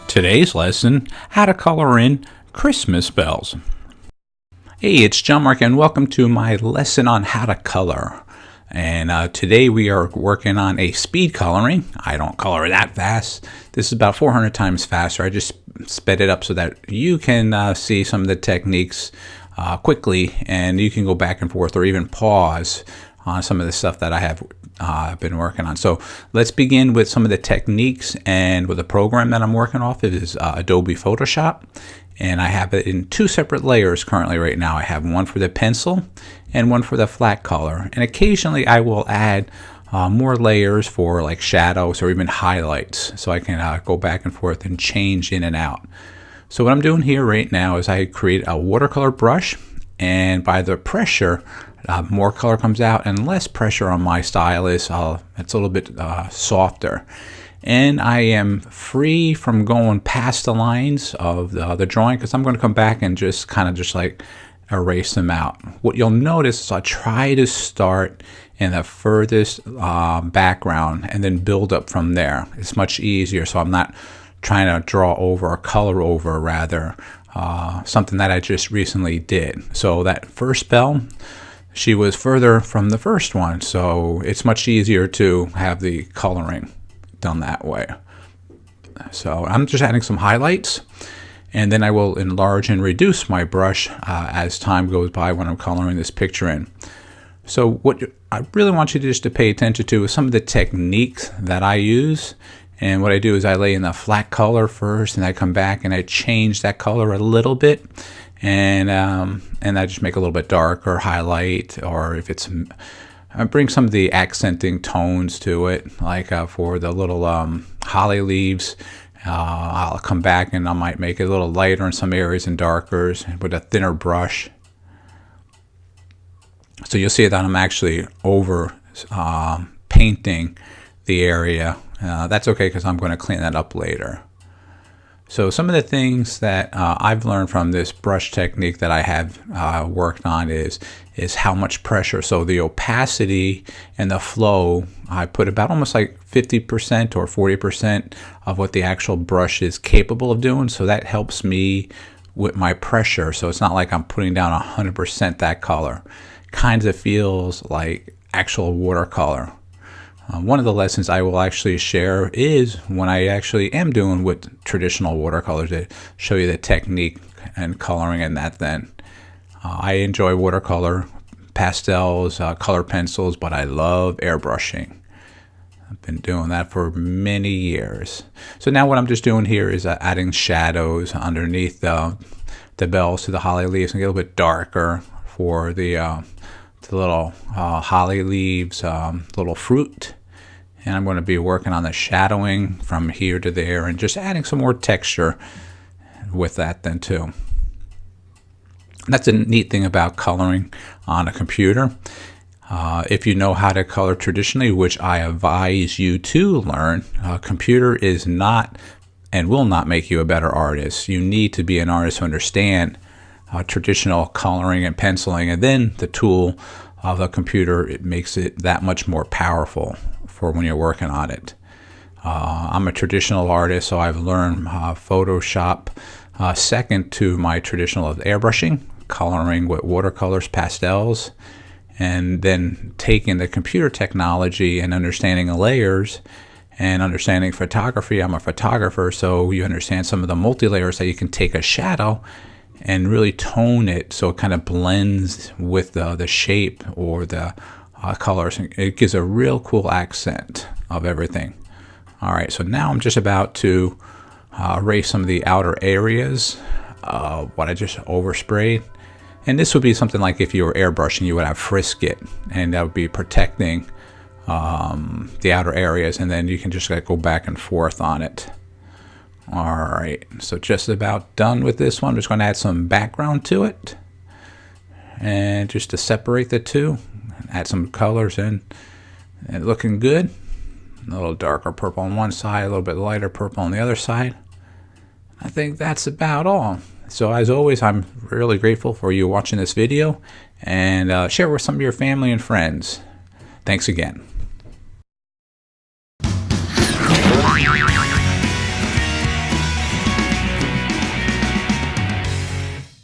Today's lesson, how to color in Christmas bells. Hey, it's John-Marc and welcome to my lesson on how to color. And today we are working on a speed coloring. I don't color that fast. This is about 400 times faster. I just sped it up so that you can see some of the techniques quickly, and you can go back and forth or even pause on some of the stuff that I have been working on. So let's begin with some of the techniques and with the program that I'm working off. It is Adobe Photoshop, and I have it in two separate layers currently right now. I have one for the pencil and one for the flat color, and occasionally I will add more layers for like shadows or even highlights, so I can go back and forth and change in and out. So what I'm doing here right now is I create a watercolor brush, and by the pressure, more color comes out, and less pressure on my stylus. It's a little bit softer, and I am free from going past the lines of the drawing, because I'm going to come back and just kind of like erase them out. What you'll notice is I try to start in the furthest background and then build up from there. It's much easier, so I'm not trying to draw over or color over, rather something that I just recently did. So that first bell, she was further from the first one, so it's much easier to have the coloring done that way. So I'm just adding some highlights, and then I will enlarge and reduce my brush as time goes by when I'm coloring this picture in. So what I really want you to pay attention to is some of the techniques that I use. And what I do is I lay in the flat color first, and I come back and I change that color a little bit, and I just make a little bit darker, highlight, or if it's, I bring some of the accenting tones to it, like for the little holly leaves. I'll come back and I might make it a little lighter in some areas and darker with a thinner brush. So you'll see that I'm actually over painting the area. That's okay, because I'm going to clean that up later. So some of the things that I've learned from this brush technique that I have worked on is how much pressure. So the opacity and the flow, I put about almost like 50% or 40% of what the actual brush is capable of doing. So that helps me with my pressure. So it's not like I'm putting down 100% that color. Kind of feels like actual watercolor. One of the lessons I will actually share is when I actually am doing with traditional watercolors, to show you the technique and coloring in that then. I enjoy watercolor, pastels, color pencils, but I love airbrushing. I've been doing that for many years. So now what I'm just doing here is adding shadows underneath the bells to the holly leaves, and get a little bit darker for the little holly leaves, little fruit. And I'm going to be working on the shadowing from here to there, and just adding some more texture with that then too. That's a neat thing about coloring on a computer. If you know how to color traditionally, which I advise you to learn, a computer is not and will not make you a better artist. You need to be an artist to understand traditional coloring and penciling, and then the tool of the computer, it makes it that much more powerful for when you're working on it. I'm a traditional artist, so I've learned Photoshop second to my traditional of airbrushing, coloring with watercolors, pastels, and then taking the computer technology and understanding the layers and understanding photography. I'm a photographer, so you understand some of the multi-layers that you can take a shadow and really tone it so it kind of blends with the shape or the colors. It gives a real cool accent of everything. All right, so now I'm just about to erase some of the outer areas of what I just oversprayed. And this would be something like if you were airbrushing, you would have frisket, and that would be protecting the outer areas, and then you can just go back and forth on it. All right, so just about done with this one. I'm just going to add some background to it, and just to separate the two, add some colors in, and looking good. A little darker purple on one side, a little bit lighter purple on the other side. I think that's about all. So as always, I'm really grateful for you watching this video, and share it with some of your family and friends. Thanks again.